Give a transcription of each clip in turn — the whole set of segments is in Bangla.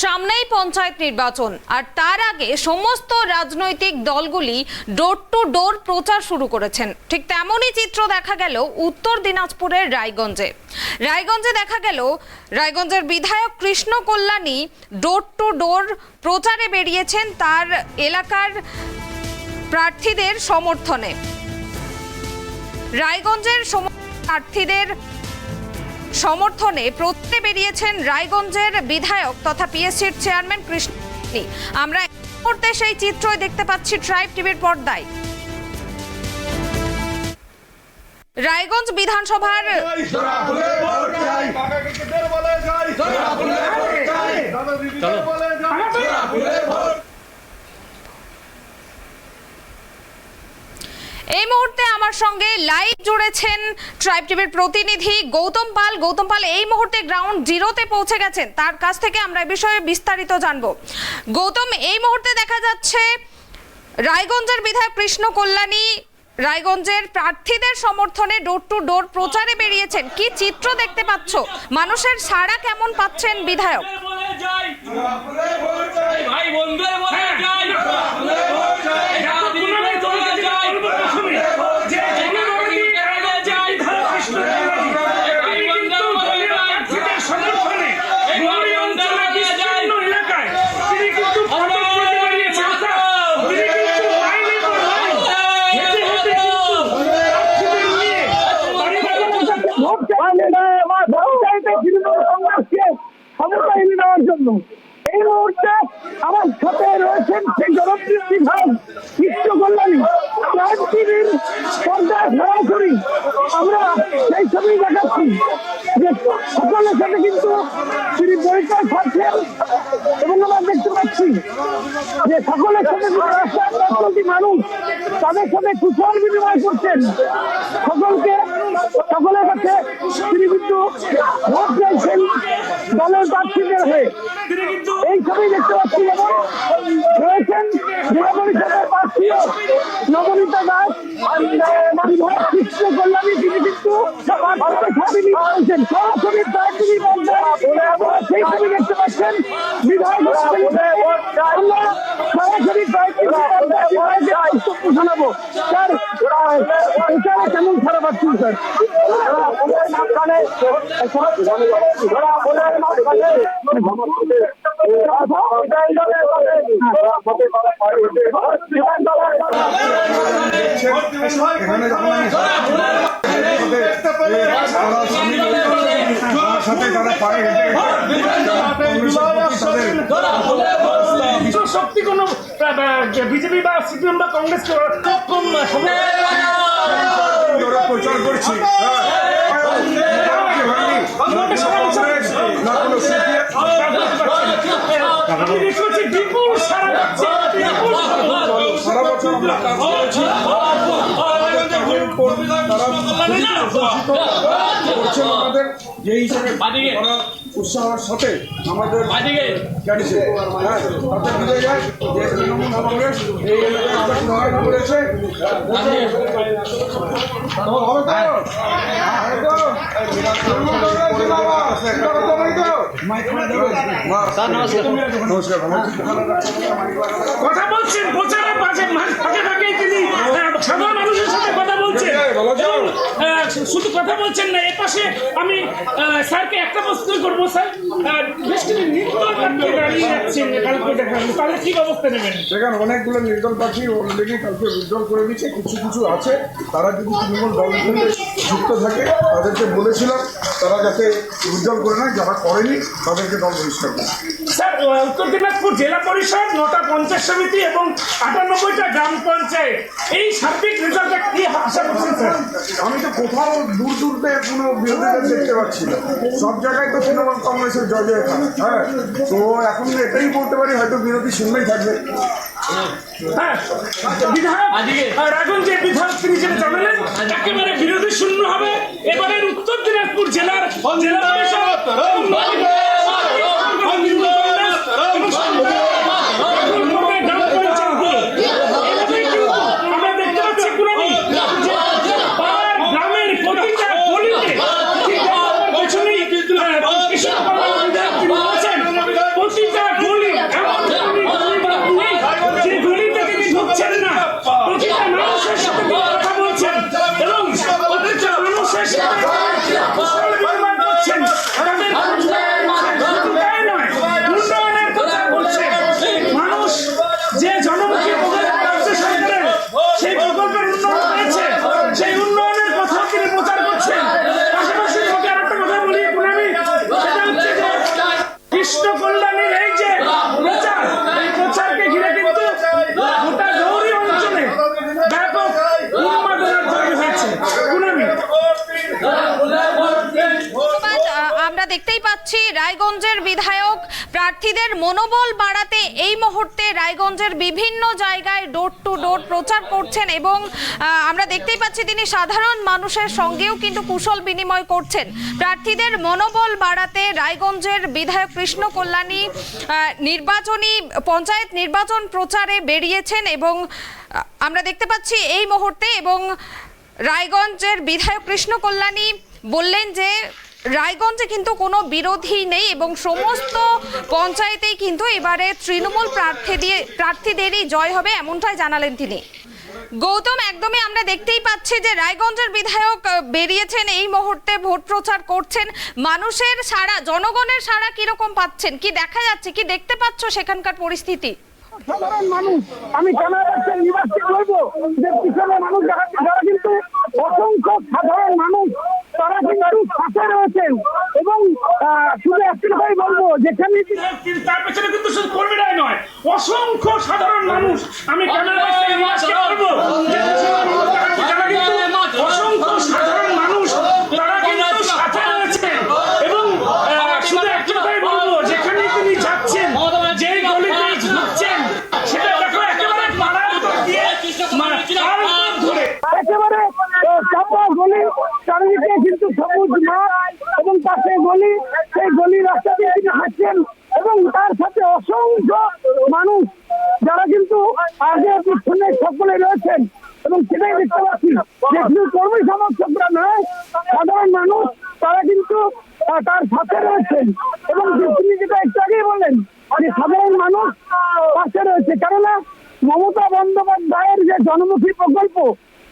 সামনেই পঞ্চায়েত নির্বাচন আর তার আগে সমস্ত রাজনৈতিক দলগুলি ডোর টু ডোর প্রচার শুরু করেছেন। ঠিক তেমনই চিত্র দেখা গেল উত্তর দিনাজপুরের রায়গঞ্জে দেখা গেল রায়গঞ্জের বিধায়ক কৃষ্ণ কল্যাণী ডোর টু ডোর প্রচারে বেরিয়েছেন তার এলাকার প্রার্থীদের সমর্থনে। রায়গঞ্জের প্রার্থীদের সমর্থনে প্রচারে বেরিয়েছেন রায়গঞ্জের বিধায়ক তথা পিএসসির চেয়ারম্যান কৃষ্ণ কল্যাণী। আমরা এই মুহূর্তে সেই চিত্রই দেখতে পাচ্ছি ট্রাইব টিভির পর্দায়। রায়গঞ্জ বিধানসভার এই মুহূর্তে আমার সঙ্গে লাইভ জুড়েছেন ট্রাইব টিভির প্রতিনিধি গৌতম পাল। এই মুহূর্তে গ্রাউন্ড জিরোতে পৌঁছে গেছেন, তার কাছ থেকে আমরা এই বিষয়ে বিস্তারিত জানবো। গৌতম, এই মুহূর্তে দেখা যাচ্ছে রায়গঞ্জের বিধায়ক কৃষ্ণ কল্যাণী রায়গঞ্জের প্রার্থীদের সমর্থনে ডোর টু ডোর প্রচারে বেরিয়েছেন। কি চিত্র দেখতে পাচ্ছ? মানুষের সাড়া কেমন পাচ্ছেন বিধায়ক? এই মুহূর্তে আমার সাথে রয়েছেন সেই জনপ্রিয় বিধায়ক কৃষ্ণ কল্যাণী। টিভির পর্দায় সরাসরি আমরা সেই ছবি দেখাচ্ছি যে সকলের সাথে কিন্তু তিনি বৈঠক করছেন এবং আমরা দেখতে পাচ্ছি যে সকলের সাথে রাস্তায় মানুষ তাদের সাথে কুশল বিনিময় করছেন। সকলের কাছে তিনি কিন্তু ভোট চাইছেন দলের প্রার্থীদের হয়ে। এই ছবি দেখতে পাচ্ছি এবং রয়েছেন জেলা পরিষদের প্রার্থী নবনীতা দাস কৃষ্ণ কল্যাণী। তিনি কিন্তু সরাসরি সেই ছবি দেখতে পাচ্ছেন বিধায়ক সরাসরি শোনাবো স্যার। এছাড়া কেমন খারাপ পাচ্ছেন স্যার? শক্তি কোন বিজেপি বা সিপিএম বা কংগ্রেস প্রচার করছি আমাদের যে হিসেবে উৎসাহের সাথে আমাদের জানিয়েছে কংগ্রেস এই এলাকায় করেছে। কথা বলছেন প্রচারের ফাঁকে ফাঁকে তিনি সাধারণ মানুষের সাথে কথা বলছেন, শুধু কথা বলছেন না। এর পাশে আমি স্যারকে একটা প্রশ্ন করবো। স্যার, বেশ কিছু নির্দল প্রার্থী দাঁড়িয়ে যাচ্ছেন, কালকে দেখান, তাহলে কি ব্যবস্থা নেবেন? সেখানে অনেকগুলো নির্দল প্রার্থী অলরেডি কালকে উইথড্র করে দিচ্ছে। কিছু আছে তারা যদি তৃণমূল দলের সঙ্গে যুক্ত থাকে তাদেরকে বলেছিলাম তারা যাতে উইথড্র করে নেয়, যারা করেনি তাদেরকে দল বহিষ্কার করে। স্যার, উত্তর দিনাজপুর জেলা পরিষদ 9টা পঞ্চায়েত সমিতি এবং 98টা গ্রাম পঞ্চায়েত, এই সার্বিক রেজাল্টটা কি আশা করছেন স্যার? আমি তো কোথাও দূরতে কোনো বিরোধীদের দেখতে পাচ্ছি না, সব জায়গায় তো তৃণমূল কংগ্রেসের জয় জয়কার। হ্যাঁ, তো এখন এটাই বলতে পারি হয়তো বিরোধী শূন্যই থাকবে। হ্যাঁ, বিধায়ক রায়গঞ্জের বিধায়ক তিনি যেটা জানালেন একেবারে বিরোধী শূন্য হবে এবারের উত্তর দিনাজপুর জেলার জেলা পরিষদ। আমরা দেখতে পাচ্ছি গ্রামের প্রতিটা গলিতে প্রতিটা দেখতেই পাচ্ছি রায়গঞ্জের বিধায়ক প্রার্থীদের মনোবল বাড়াতে এই মুহূর্তে রায়গঞ্জের বিভিন্ন জায়গায় ডোর টু ডোর প্রচার করছেন এবং আমরা দেখতেই পাচ্ছি তিনি সাধারণ মানুষের সঙ্গেও কিন্তু কুশল বিনিময় করছেন। প্রার্থীদের মনোবল বাড়াতে রায়গঞ্জের বিধায়ক কৃষ্ণ কল্যাণী নির্বাচনী পঞ্চায়েত নির্বাচন প্রচারে বেরিয়েছেন এবং আমরা দেখতে পাচ্ছি এই মুহূর্তে এবং রায়গঞ্জের বিধায়ক কৃষ্ণ কল্যাণী বললেন যে রায়গঞ্জে কিন্তু কোনো বিরোধী নেই এবং সমস্ত পঞ্চায়েতেই কিন্তু এবারে তৃণমূল প্রার্থীদেরই জয় হবে এমনটাই জানালেন তিনি। গৌতম, একদমই আমরা দেখতেই পাচ্ছি যে রায়গঞ্জের বিধায়ক বেরিয়েছেন এই মুহূর্তে ভোট প্রচার করছেন। মানুষের সাড়া, জনগণের সাড়া কিরকম পাচ্ছেন, কি দেখা যাচ্ছে, কি দেখতে পাচ্ছ সেখানকার পরিস্থিতি? সাধারণ মানুষ, আমি ক্যামেরার নিবাসী বলবো যে পিছনে মানুষ যারা কিন্তু অসংখ্য সাধারণ মানুষ তারা কিন্তু সাথে রয়েছেন এবং শুধু একটি কথাই বলবো যেখানে তার পেছনে কিন্তু শুধু কর্মীরাই নয়, অসংখ্য সাধারণ মানুষ, আমি ক্যামেরার নিবাসী বলবো যারা কিন্তু অসংখ্য সাধারণ মানুষ তারা কিন্তু সাথে রয়েছেন এবং শুধু একটি কথাই বলবো যেখানে তিনি যাচ্ছেন, যেই গলিতে ঢুকছেন সেটা দেখো একেবারে পাড়ার উপর দিয়ে ধরে একেবারে চাপা গলি, চারিদিকে কিন্তু সবুজ মাঠ এবং পাশে গলি, সেই গলি রাস্তা দিয়ে তিনি হাঁটছেন এবং তার সাথে অসংখ্য মানুষ যারা কিন্তু আগে পিছনে সকলে রয়েছেন এবং সেটাই দেখতে পাচ্ছি যে শুধু কর্মী সমর্থকরা নয়, সাধারণ মানুষ তারা কিন্তু তার সাথে রয়েছেন এবং তিনি যেটা একটু আগেই বললেন যে সাধারণ মানুষ পাশে রয়েছে, কেননা মমতা বন্দ্যোপাধ্যায়ের যে জনমুখী প্রকল্প,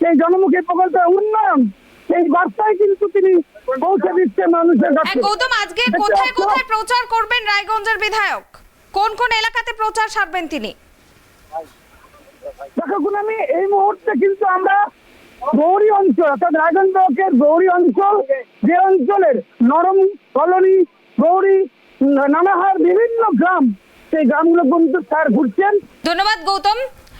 সেই জনমুখী প্রকল্পের উন্নয়ন, সেই বার্তায় কিন্তু তিনি পৌঁছে দিচ্ছেন মানুষের কাছে। গৌতম, আজকে কোথায় কোথায় প্রচার করবেন রায়গঞ্জের বিধায়ক, কোন কোন এলাকাতে প্রচার সারবেন তিনি? দেখুন, আমি এই মুহূর্তে কিন্তু আমরা গৌরী অঞ্চল অর্থাৎ রায়গঞ্জ ব্লকের গৌরী অঞ্চল, যে অঞ্চলের নরম কলোনি, গৌরী, নানাহার বিভিন্ন গ্রাম, সেই গ্রামগুলো কিন্তু স্যার ঘুরছেন। ধন্যবাদ গৌতম।